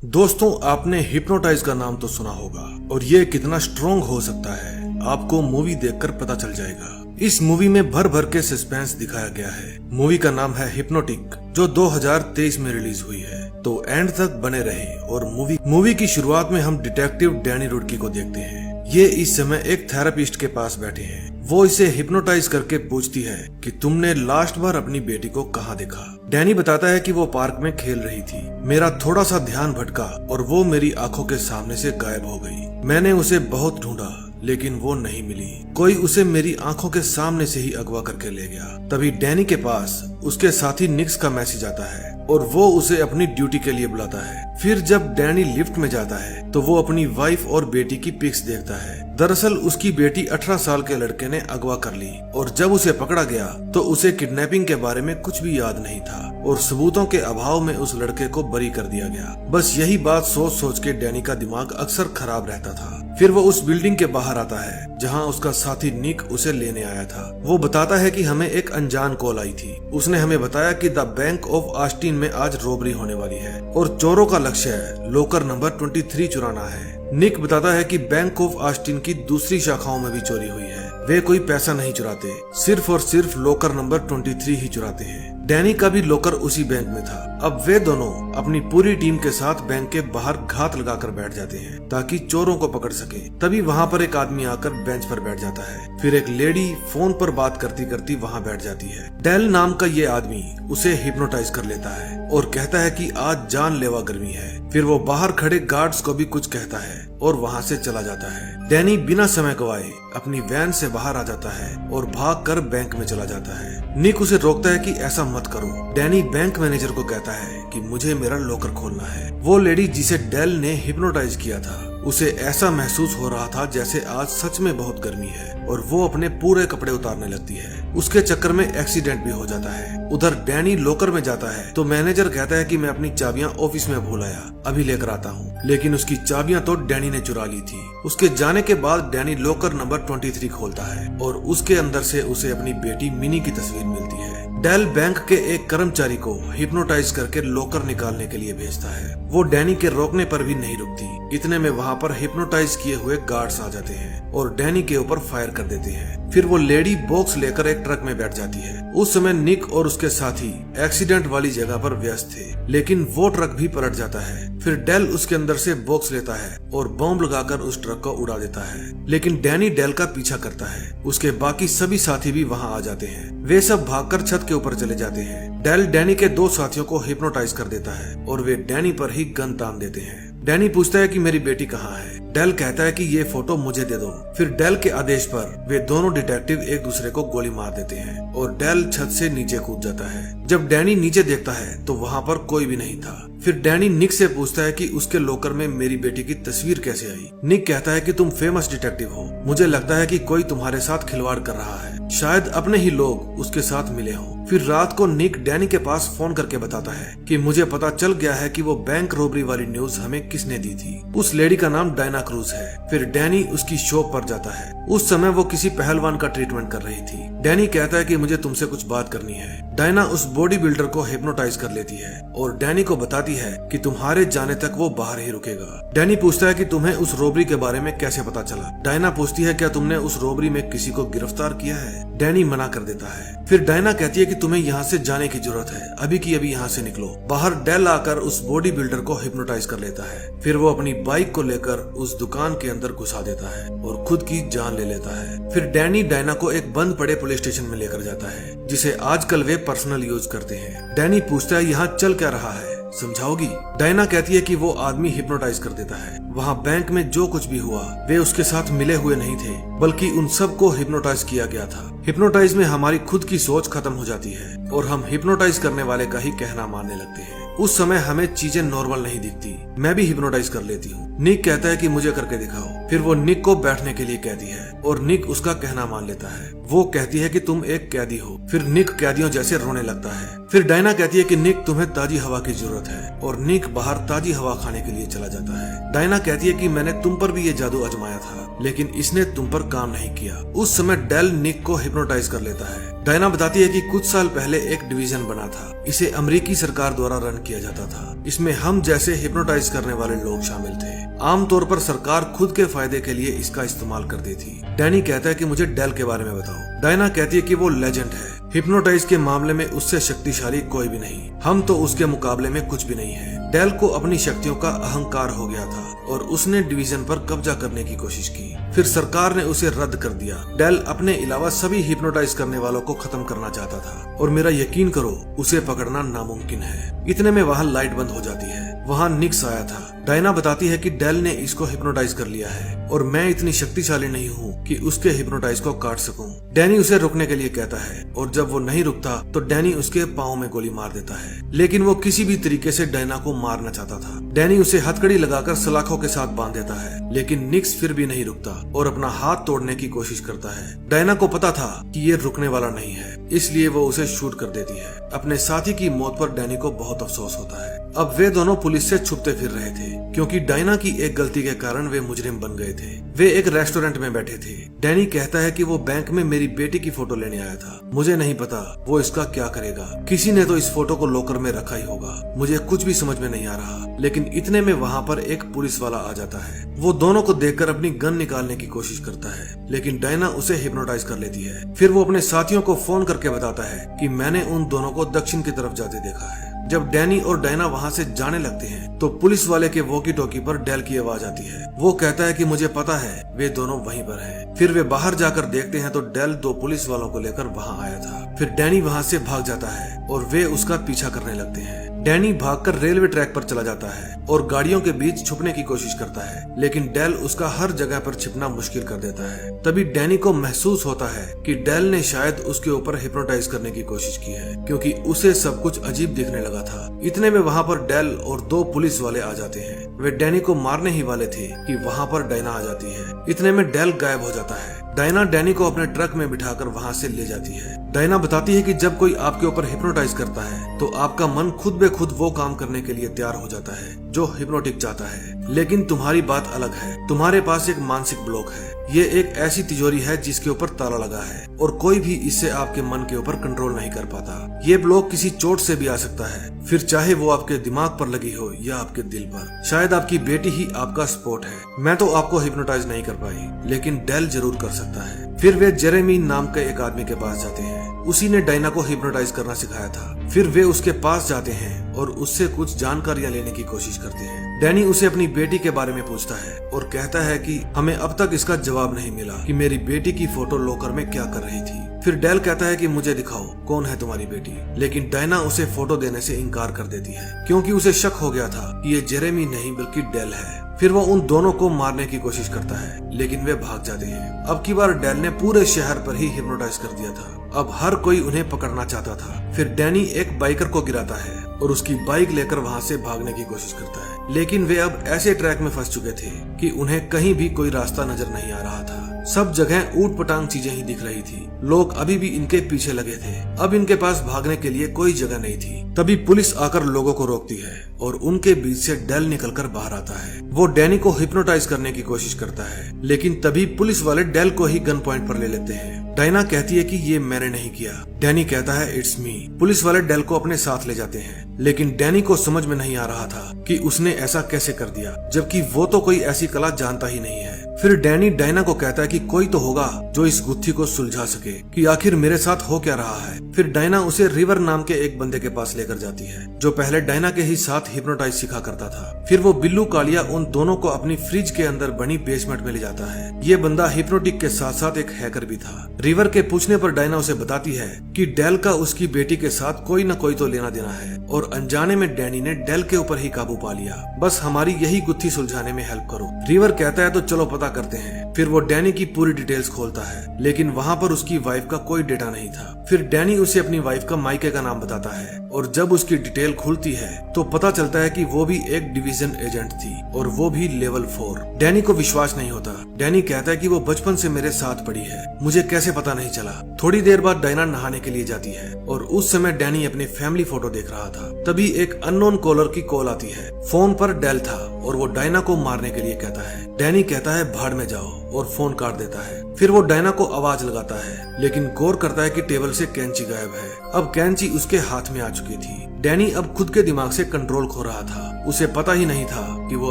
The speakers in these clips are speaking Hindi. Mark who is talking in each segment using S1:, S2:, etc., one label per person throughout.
S1: दोस्तों, आपने हिप्नोटाइज का नाम तो सुना होगा और ये कितना स्ट्रॉन्ग हो सकता है आपको मूवी देखकर पता चल जाएगा। इस मूवी में भर भर के सस्पेंस दिखाया गया है। मूवी का नाम है हिप्नोटिक, जो 2023 में रिलीज हुई है। तो एंड तक बने रहें। और मूवी की शुरुआत में हम डिटेक्टिव डैनी रुडकी को देखते हैं। ये इस समय एक थेरेपिस्ट के पास बैठे हैं। वो इसे हिप्नोटाइज करके पूछती है कि तुमने लास्ट बार अपनी बेटी को कहाँ देखा। डैनी बताता है कि वो पार्क में खेल रही थी। मेरा थोड़ा सा ध्यान भटका और वो मेरी आंखों के सामने से गायब हो गई। मैंने उसे बहुत ढूंढा लेकिन वो नहीं मिली। कोई उसे मेरी आंखों के सामने से ही अगवा करके ले गया। तभी डैनी के पास उसके साथी निक्स का मैसेज आता है और वो उसे अपनी ड्यूटी के लिए बुलाता है। फिर जब डैनी लिफ्ट में जाता है तो वो अपनी वाइफ और बेटी की पिक्स देखता है। दरअसल उसकी बेटी 18 साल के लड़के ने अगवा कर ली और जब उसे पकड़ा गया तो उसे किडनैपिंग के बारे में कुछ भी याद नहीं था और सबूतों के अभाव में उस लड़के को बरी कर दिया गया। बस यही बात सोच सोच के डैनी का दिमाग अक्सर खराब रहता था। फिर वो उस बिल्डिंग के बाहर आता है जहां उसका साथी निक उसे लेने आया था। वो बताता है कि हमें एक अनजान कॉल आई थी। उसने हमें बताया कि द बैंक ऑफ ऑस्टिन में आज रॉबरी होने वाली है और चोरों का लक्ष्य है लॉकर नंबर 23 चुराना है। निक बताता है कि बैंक ऑफ ऑस्टिन की दूसरी शाखाओं में भी चोरी हुई है। वे कोई पैसा नहीं चुराते, सिर्फ और सिर्फ लॉकर नंबर 23 ही चुराते हैं। डैनी का भी लॉकर उसी बैंक में था। अब वे दोनों अपनी पूरी टीम के साथ बैंक के बाहर घात लगाकर बैठ जाते हैं ताकि चोरों को पकड़ सके। तभी वहाँ पर एक आदमी आकर बेंच पर बैठ जाता है। फिर एक लेडी फोन पर बात करती करती वहाँ बैठ जाती है। डेल नाम का ये आदमी उसे हिप्नोटाइज कर लेता है और कहता है कि आज जानलेवा गर्मी है। फिर वो बाहर खड़े गार्ड्स को भी कुछ कहता है और वहाँ से चला जाता है। डैनी बिना समय गवाए अपनी वैन से बाहर आ जाता है और भागकर बैंक में चला जाता है। निक उसे रोकता है कि ऐसा मत करो। डैनी बैंक मैनेजर को कहता है कि मुझे मेरा लॉकर खोलना है। वो लेडी जिसे डेल ने हिप्नोटाइज किया था उसे ऐसा महसूस हो रहा था जैसे आज सच में बहुत गर्मी है और वो अपने पूरे कपड़े उतारने लगती है। उसके चक्कर में एक्सीडेंट भी हो जाता है। उधर डैनी लॉकर में जाता है तो मैनेजर कहता है कि मैं अपनी चाबियां ऑफिस में भूल आया, अभी लेकर आता हूँ। लेकिन उसकी चाबियां तो डैनी ने चुरा ली थी। उसके जाने के बाद डैनी लॉकर नंबर 23 खोलता है और उसके अंदर से उसे अपनी बेटी मिनी की तस्वीर मिलती है। डेल बैंक के एक कर्मचारी को हिप्नोटाइज करके लॉकर निकालने के लिए भेजता है। वो डैनी के रोकने पर भी नहीं रुकती। इतने में वहाँ पर हिप्नोटाइज किए हुए गार्ड्स आ जाते हैं और डैनी के ऊपर फायर कर देते हैं। फिर वो लेडी बॉक्स लेकर एक ट्रक में बैठ जाती है। उस समय निक और उसके साथी एक्सीडेंट वाली जगह पर व्यस्त थे, लेकिन वो ट्रक भी पलट जाता है। फिर डेल उसके अंदर से बॉक्स लेता है और बॉम्ब लगाकर उस ट्रक को उड़ा देता है। लेकिन डैनी डेल का पीछा करता है। उसके बाकी सभी साथी भी वहाँ आ जाते हैं। वे सब भागकर छत के ऊपर चले जाते हैं। डेल डैनी के 2 साथियों को हिप्नोटाइज कर देता है और वे डैनी पर ही गन तान देते हैं। डैनी पूछता है कि मेरी बेटी कहाँ है। डेल कहता है कि ये फोटो मुझे दे दो। फिर डेल के आदेश पर वे दोनों डिटेक्टिव एक दूसरे को गोली मार देते हैं और डेल छत से नीचे कूद जाता है। जब डैनी नीचे देखता है तो वहाँ पर कोई भी नहीं था। फिर डैनी निक से पूछता है कि उसके लॉकर में मेरी बेटी की तस्वीर कैसे आई। निक कहता है कि तुम फेमस डिटेक्टिव हो, मुझे लगता है कि कोई तुम्हारे साथ खिलवाड़ कर रहा है, शायद अपने ही लोग उसके साथ मिले हों। फिर रात को निक डैनी के पास फोन करके बताता है कि मुझे पता चल गया है कि वो बैंक रॉबरी वाली न्यूज हमें किसने दी थी। उस लेडी का नाम डायना क्रूज है। फिर डैनी उसकी शॉप पर जाता है। उस समय वो किसी पहलवान का ट्रीटमेंट कर रही थी। डैनी कहता है कि मुझे तुमसे कुछ बात करनी है। डायना उस बॉडी बिल्डर को हिप्नोटाइज कर लेती है और डैनी को बताती है कि तुम्हारे जाने तक वो बाहर ही रुकेगा। डैनी पूछता है कि तुम्हें उस रॉबरी के बारे में कैसे पता चला। डायना पूछती है क्या तुमने उस रॉबरी में किसी को गिरफ्तार किया है। डैनी मना कर देता है। फिर डायना कहती है कि तुम्हें यहाँ से जाने की जरूरत है, अभी की अभी यहाँ से निकलो। बाहर डेल आकर उस बॉडी बिल्डर को हिप्नोटाइज कर लेता है। फिर वो अपनी बाइक को लेकर उस दुकान के अंदर घुसा देता है और खुद की जान ले लेता है। फिर डैनी डायना को एक बंद पड़े पुलिस स्टेशन में लेकर जाता है जिसे आजकल वे पर्सनल यूज करते हैं। डैनी पूछता है यहाँ चल क्या रहा है, समझाओगी। डायना कहती है कि वो आदमी हिप्नोटाइज कर देता है। वहाँ बैंक में जो कुछ भी हुआ वे उसके साथ मिले हुए नहीं थे, बल्कि उन सब को हिप्नोटाइज किया गया था। हिप्नोटाइज में हमारी खुद की सोच खत्म हो जाती है और हम हिप्नोटाइज करने वाले का ही कहना मानने लगते हैं। उस समय हमें चीजें नॉर्मल नहीं दिखती। मैं भी हिप्नोटाइज कर लेती हूँ। निक कहता है कि मुझे करके दिखाओ। फिर वो निक को बैठने के लिए कहती है और निक उसका कहना मान लेता है। वो कहती है कि तुम एक कैदी हो। फिर निक कैदियों जैसे रोने लगता है। फिर डायना कहती है कि निक तुम्हें ताजी हवा की जरूरत है और निक बाहर ताजी हवा खाने के लिए चला जाता है। डायना कहती है कि मैंने तुम पर भी ये जादू आजमाया था, लेकिन इसने तुम पर काम नहीं किया। उस समय डेल निक को हिप्नोटाइज कर लेता है। डायना बताती है कि कुछ साल पहले एक डिवीजन बना था। इसे अमेरिकी सरकार द्वारा रन किया जाता था। इसमें हम जैसे हिप्नोटाइज करने वाले लोग शामिल थे। आमतौर पर सरकार खुद के फायदे के लिए इसका इस्तेमाल करती थी। डैनी कहता है कि मुझे डेल के बारे में बताओ। डायना कहती है कि वो लेजेंड है। हिप्नोटाइज के मामले में उससे शक्तिशाली कोई भी नहीं। हम तो उसके मुकाबले में कुछ भी नहीं है। डेल को अपनी शक्तियों का अहंकार हो गया था और उसने डिवीजन पर कब्जा करने की कोशिश की। फिर सरकार ने उसे रद्द कर दिया। डेल अपने अलावा सभी हिप्नोटाइज करने वालों को खत्म करना चाहता था और मेरा यकीन करो उसे पकड़ना नामुमकिन है। इतने में वहाँ लाइट बंद हो जाती है। वहाँ निक्स आया था। डायना बताती है कि डेल ने इसको हिप्नोटाइज कर लिया है और मैं इतनी शक्तिशाली नहीं हूँ कि उसके हिप्नोटाइज को काट सकूं। डैनी उसे रुकने के लिए कहता है और जब वो नहीं रुकता तो डैनी उसके पाँव में गोली मार देता है। लेकिन वो किसी भी तरीके से डायना को मारना चाहता था। डैनी उसे हथकड़ी लगाकर सलाखों के साथ बांध देता है, लेकिन निक्स फिर भी नहीं रुकता और अपना हाथ तोड़ने की कोशिश करता है। डायना को पता था कि ये रुकने वाला नहीं है, इसलिए वो उसे शूट कर देती है। अपने साथी की मौत पर डैनी को बहुत अफसोस होता है। अब वे दोनों पुलिस से छुपते फिर रहे थे क्योंकि डायना की एक गलती के कारण वे मुजरिम बन गए थे। वे एक रेस्टोरेंट में बैठे थे। डैनी कहता है कि वो बैंक में मेरी बेटी की फोटो लेने आया था। मुझे नहीं पता वो इसका क्या करेगा। किसी ने तो इस फोटो को लॉकर में रखा ही होगा। मुझे कुछ भी समझ में नहीं आ रहा। लेकिन इतने में वहाँ पर एक पुलिस वाला आ जाता है। वो दोनों को देखकर अपनी गन निकालने की कोशिश करता है, लेकिन डायना उसे हिप्नोटाइज कर लेती है। फिर वो अपने साथियों को फोन करके बताता है कि मैंने उन दोनों को दक्षिण की तरफ जाते देखा है। जब डैनी और डायना वहाँ से जाने लगते हैं तो पुलिस वाले के वॉकी टॉकी पर डेल की आवाज आती है। वो कहता है कि मुझे पता है वे दोनों वहीं पर हैं। फिर वे बाहर जाकर देखते हैं तो डेल दो पुलिस वालों को लेकर वहाँ आया था। फिर डैनी वहाँ से भाग जाता है और वे उसका पीछा करने लगते हैं। डैनी भागकर रेलवे ट्रैक पर चला जाता है और गाड़ियों के बीच छुपने की कोशिश करता है, लेकिन डेल उसका हर जगह पर छिपना मुश्किल कर देता है। तभी डैनी को महसूस होता है कि डेल ने शायद उसके ऊपर हिप्नोटाइज करने की कोशिश की है, क्योंकि उसे सब कुछ अजीब दिखने लगा था। इतने में वहाँ पर डेल और दो पुलिस वाले आ जाते हैं। वे डैनी को मारने ही वाले थे कि वहाँ पर डायना आ जाती है। इतने में डेल गायब हो जाता है। डायना डैनी को अपने ट्रक में बिठाकर वहाँ से ले जाती है। डायना बताती है कि जब कोई आपके ऊपर हिप्नोटाइज करता है तो आपका मन खुद बे खुद वो काम करने के लिए तैयार हो जाता है जो हिप्नोटिक चाहता है। लेकिन तुम्हारी बात अलग है। तुम्हारे पास एक मानसिक ब्लॉक है। ये एक ऐसी तिजोरी है जिसके ऊपर ताला लगा है और कोई भी इससे आपके मन के ऊपर कंट्रोल नहीं कर पाता। ये ब्लॉक किसी चोट से भी आ सकता है, फिर चाहे वो आपके दिमाग पर लगी हो या आपके दिल पर। शायद आपकी बेटी ही आपका स्पॉट है। मैं तो आपको हिप्नोटाइज नहीं कर पाई, लेकिन डेल जरूर कर सकता है। फिर वे जेरेमी नाम के एक आदमी के पास जाते हैं। उसी ने डायना को हिप्नोटाइज करना सिखाया था। फिर वे उसके पास जाते हैं और उससे कुछ जानकारियां लेने की कोशिश करते हैं। डैनी उसे अपनी बेटी के बारे में पूछता है और कहता है कि हमें अब तक इसका जवाब नहीं मिला कि मेरी बेटी की फोटो लॉकर में क्या कर रही थी। फिर डेल कहता है कि मुझे दिखाओ कौन है तुम्हारी बेटी, लेकिन डायना उसे फोटो देने से इनकार कर देती है क्योंकि उसे शक हो गया था कि ये जेरेमी नहीं बल्कि डेल है। फिर वो उन दोनों को मारने की कोशिश करता है, लेकिन वे भाग जाते हैं। अब की बार डेल ने पूरे शहर पर ही हिप्नोटाइज कर दिया था। अब हर कोई उन्हें पकड़ना चाहता था। फिर डैनी एक बाइकर को गिराता है और उसकी बाइक लेकर वहाँ से भागने की कोशिश करता है, लेकिन वे अब ऐसे ट्रैक में फंस चुके थे कि उन्हें कहीं भी कोई रास्ता नजर नहीं आ रहा था। सब जगह ऊट पटांग चीजें ही दिख रही थी। लोग अभी भी इनके पीछे लगे थे। अब इनके पास भागने के लिए कोई जगह नहीं थी। तभी पुलिस आकर लोगों को रोकती है और उनके बीच से डेल निकलकर बाहर आता है। वो डैनी को हिप्नोटाइज करने की कोशिश करता है, लेकिन तभी पुलिस वाले डेल को ही गन पॉइंट पर ले लेते हैं। डायना कहती है कि ये मैंने नहीं किया। डैनी कहता है इट्स मी। पुलिस वाले डेल को अपने साथ ले जाते हैं, लेकिन डैनी को समझ में नहीं आ रहा था कि उसने ऐसा कैसे कर दिया, जबकि वो तो कोई ऐसी कला जानता ही नहीं है। फिर डैनी डायना को कहता है कि कोई तो होगा जो इस गुत्थी को सुलझा सके कि आखिर मेरे साथ हो क्या रहा है। फिर डायना उसे रिवर नाम के एक बंदे के पास लेकर जाती है जो पहले डायना के ही साथ हिप्नोटाइज सिखा करता था। फिर वो बिल्लू कालिया उन दोनों को अपनी फ्रिज के अंदर बनी बेसमेंट में ले जाता है। ये बंदा हिप्नोटिक के साथ साथ एक हैकर भी था। रिवर के पूछने पर डायना उसे बताती है कि डेल का उसकी बेटी के साथ कोई न कोई तो लेना देना है और अनजाने में डैनी ने डेल के ऊपर ही काबू पा लिया। बस हमारी यही गुत्थी सुलझाने में हेल्प करो। रिवर कहता है तो चलो पता करते हैं। फिर वो डैनी की पूरी डिटेल्स खोलता है, लेकिन वहाँ पर उसकी वाइफ का कोई डेटा नहीं था। फिर डैनी उसे अपनी वाइफ का मायके का नाम बताता है और जब उसकी डिटेल खुलती है तो पता चलता है कि वो भी एक डिवीजन एजेंट थी और वो भी लेवल 4। डैनी को विश्वास नहीं होता। डैनी कहता है कि वो बचपन से मेरे साथ पड़ी है, मुझे कैसे पता नहीं चला। थोड़ी देर बाद डायना नहाने के लिए जाती है और उस समय डैनी अपनी फैमिली फोटो देख रहा था। तभी एक अननोन कॉलर की कॉल आती है। फोन पर डेल था और वो डायना को मारने के लिए कहता है। डैनी कहता है भाड़ में जाओ और फोन काट देता है। फिर वो डायना को आवाज लगाता है, लेकिन गौर करता है कि टेबल से कैंची गायब है। अब कैंची उसके हाथ में आ चुकी थी। डैनी अब खुद के दिमाग से कंट्रोल खो रहा था। उसे पता ही नहीं था कि वो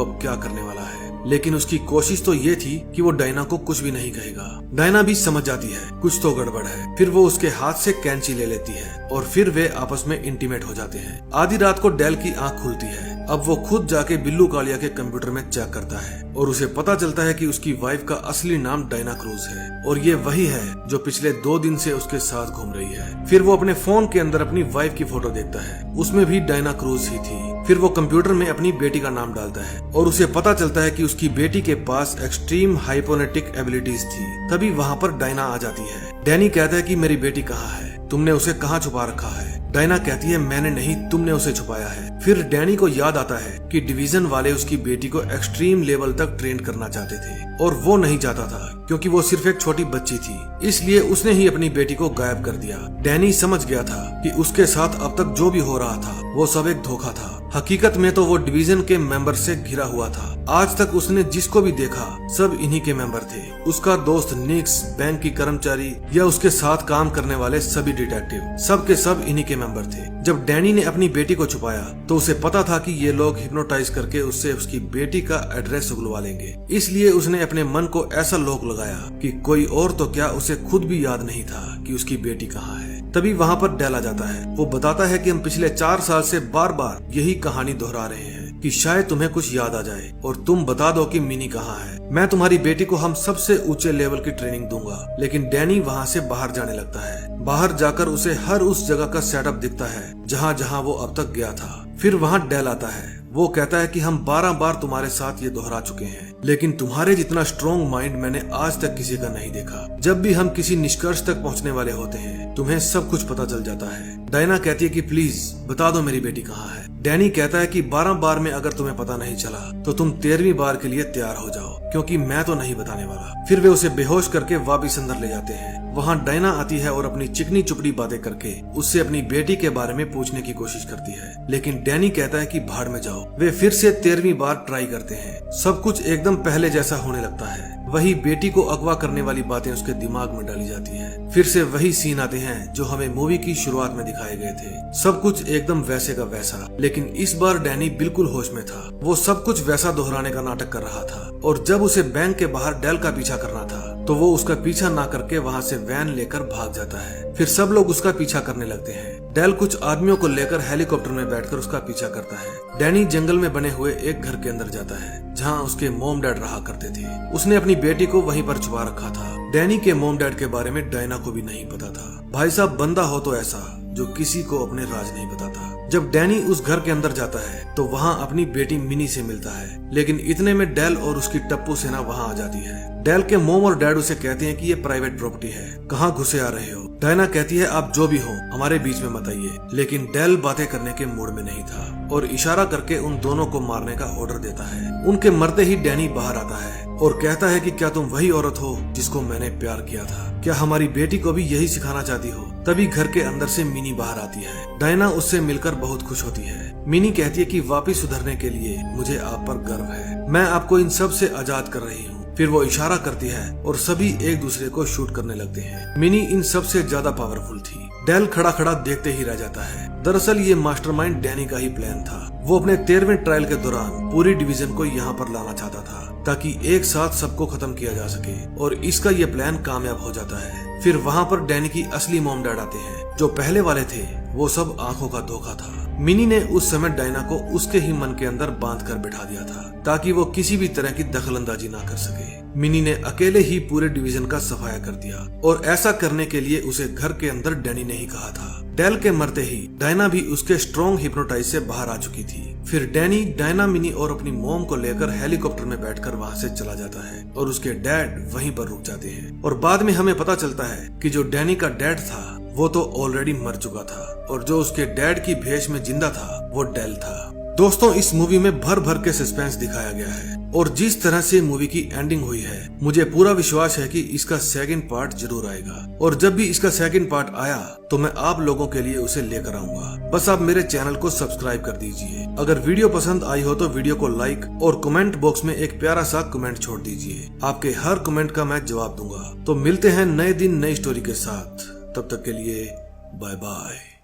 S1: अब क्या करने वाला है, लेकिन उसकी कोशिश तो ये थी कि वो डायना को कुछ भी नहीं कहेगा। डायना भी समझ जाती है कुछ तो गड़बड़ है। फिर वो उसके हाथ से कैंची ले लेती है और फिर वे आपस में इंटीमेट हो जाते हैं। आधी रात को डेल की आंख खुलती है। अब वो खुद जाके बिल्लू कालिया के कंप्यूटर में चेक करता है और उसे पता चलता है कि उसकी वाइफ का असली नाम डायना क्रूज है और ये वही है जो पिछले 2 दिन से उसके साथ घूम रही है। फिर वो अपने फोन के अंदर अपनी वाइफ की फोटो देखता है, उसमें भी डायना क्रूज ही थी। फिर वो कंप्यूटर में अपनी बेटी का नाम डालता है और उसे पता चलता है कि उसकी बेटी के पास एक्सट्रीम हाइपोनेटिक एबिलिटीज थी। तभी वहाँ पर डायना आ जाती है। डैनी कहता है कि मेरी बेटी कहाँ है, तुमने उसे कहाँ छुपा रखा है। डायना कहती है मैंने नहीं, तुमने उसे छुपाया है। फिर डैनी को याद आता है कि डिवीजन वाले उसकी बेटी को एक्सट्रीम लेवल तक ट्रेन करना चाहते थे और वो नहीं चाहता था क्योंकि वो सिर्फ एक छोटी बच्ची थी, इसलिए उसने ही अपनी बेटी को गायब कर दिया। डैनी समझ गया था कि उसके साथ अब तक जो भी हो रहा था वो सब एक धोखा था। हकीकत में तो वो डिवीजन के मेंबर से घिरा हुआ था। आज तक उसने जिसको भी देखा सब इन्हीं के मेंबर थे। उसका दोस्त निक्स, बैंक की कर्मचारी या उसके साथ काम करने वाले सभी डिटेक्टिव, सब के सब इन्हीं के मेंबर थे। जब डैनी ने अपनी बेटी को छुपाया तो उसे पता था कि ये लोग हिप्नोटाइज करके उससे उसकी बेटी का एड्रेस उगलवा लेंगे, इसलिए उसने अपने मन को ऐसा लॉक लगाया कि कोई और तो क्या उसे खुद भी याद नहीं था कि उसकी बेटी कहाँ है। तभी वहाँ पर डेल आ जाता है। वो बताता है कि हम पिछले 4 साल से बार बार यही कहानी दोहरा रहे हैं कि शायद तुम्हें कुछ याद आ जाए और तुम बता दो कि मिनी कहाँ है। मैं तुम्हारी बेटी को हम सबसे ऊंचे लेवल की ट्रेनिंग दूंगा। लेकिन डैनी वहाँ से बाहर जाने लगता है। बाहर जाकर उसे हर उस जगह का सेटअप दिखता है जहाँ जहाँ वो अब तक गया था। फिर वहाँ डेल आता है। वो कहता है कि हम 12 बार तुम्हारे साथ ये दोहरा चुके हैं, लेकिन तुम्हारे जितना स्ट्रॉन्ग माइंड मैंने आज तक किसी का नहीं देखा। जब भी हम किसी निष्कर्ष तक पहुंचने वाले होते हैं तुम्हें सब कुछ पता चल जाता है। डायना कहती है कि प्लीज बता दो मेरी बेटी कहाँ है। डैनी कहता है कि 12 बार में अगर तुम्हें पता नहीं चला तो तुम 13वीं बार के लिए तैयार हो जाओ, क्योंकि मैं तो नहीं बताने वाला। फिर वे उसे बेहोश करके वापिस अंदर ले जाते हैं। वहाँ डायना आती है और अपनी चिकनी चुपड़ी बातें करके उससे अपनी बेटी के बारे में पूछने की कोशिश करती है, लेकिन डैनी कहता है कि भाड़ में जाओ। वे फिर से 13वीं बार ट्राई करते हैं। सब कुछ एकदम पहले जैसा होने लगता है। वही बेटी को अगवा करने वाली बातें उसके दिमाग में डाली जाती हैं। फिर से वही सीन आते हैं जो हमें मूवी की शुरुआत में दिखाए गए थे। सब कुछ एकदम वैसे का वैसा, लेकिन इस बार डैनी बिल्कुल होश में था। वो सब कुछ वैसा दोहराने का नाटक कर रहा था और जब उसे बैंक के बाहर डेल का पीछा करना था तो वो उसका पीछा ना करके वहाँ से वैन लेकर भाग जाता है। फिर सब लोग उसका पीछा करने लगते हैं। डेल कुछ आदमियों को लेकर हेलीकॉप्टर में बैठकर उसका पीछा करता है। डैनी जंगल में बने हुए एक घर के अंदर जाता है जहाँ उसके मॉम डैड रहा करते थे। उसने अपनी बेटी को वहीं पर छुपा रखा था। डैनी के मॉम डैड के बारे में डायना को भी नहीं पता था। भाई साहब, बंदा हो तो ऐसा जो किसी को अपने राज नहीं बताता। जब डैनी उस घर के अंदर जाता है तो वहाँ अपनी बेटी मिनी से मिलता है, लेकिन इतने में डेल और उसकी टप्पू सेना वहाँ आ जाती है। डेल के मोम और डैड उसे कहते हैं कि ये प्राइवेट प्रॉपर्टी है, कहाँ घुसे आ रहे हो। डायना कहती है आप जो भी हो हमारे बीच में मत आइए, लेकिन डेल बातें करने के मूड में नहीं था और इशारा करके उन दोनों को मारने का ऑर्डर देता है। उनके मरते ही डैनी बाहर आता है और कहता है कि क्या तुम वही औरत हो जिसको मैंने प्यार किया था? क्या हमारी बेटी को भी यही सिखाना चाहती हो? तभी घर के अंदर से मिनी बाहर आती है। डायना उससे मिलकर बहुत खुश होती है। मिनी कहती है कि वापिस सुधरने के लिए मुझे आप पर गर्व है, मैं आपको इन सब से आजाद कर रही हूँ। फिर वो इशारा करती है और सभी एक दूसरे को शूट करने लगते हैं। मिनी इन सब से ज्यादा पावरफुल थी। डेल खड़ा खड़ा देखते ही रह जाता है। दरअसल ये मास्टरमाइंड डैनी का ही प्लान था। वो अपने 13वें ट्रायल के दौरान पूरी डिवीजन को यहाँ पर लाना चाहता था ताकि एक साथ सबको खत्म किया जा सके, और इसका ये प्लान कामयाब हो जाता है। फिर वहाँ पर डैनी की असली मॉम डैड आते हैं। जो पहले वाले थे वो सब आंखों का धोखा था। मिनी ने उस समय डायना को उसके ही मन के अंदर बांध कर बिठा दिया था ताकि वो किसी भी तरह की दखलंदाजी ना कर सके। मिनी ने अकेले ही पूरे डिवीजन का सफाया कर दिया और ऐसा करने के लिए उसे घर के अंदर डैनी ने ही कहा था। डेल के मरते ही डायना भी उसके स्ट्रॉन्ग हिप्नोटाइज से बाहर आ चुकी थी। फिर डैनी, डायना, मिनी और अपनी मॉम को लेकर हेलीकॉप्टर में बैठकर वहाँ से चला जाता है और उसके डैड वहीं पर रुक जाते हैं। और बाद में हमें पता चलता है कि जो डैनी का डैड था वो तो ऑलरेडी मर चुका था और जो उसके डैड की भेष में जिंदा था वो डेल था। दोस्तों, इस मूवी में भर भर के सस्पेंस दिखाया गया है और जिस तरह से मूवी की एंडिंग हुई है, मुझे पूरा विश्वास है कि इसका सेकंड पार्ट जरूर आएगा। और जब भी इसका सेकंड पार्ट आया तो मैं आप लोगों के लिए उसे लेकर आऊंगा। बस आप मेरे चैनल को सब्सक्राइब कर दीजिए। अगर वीडियो पसंद आई हो तो वीडियो को लाइक और कमेंट बॉक्स में एक प्यारा सा कमेंट छोड़ दीजिए। आपके हर कमेंट का मैं जवाब दूंगा। तो मिलते हैं नए दिन नई स्टोरी के साथ। तब तक के लिए बाय बाय।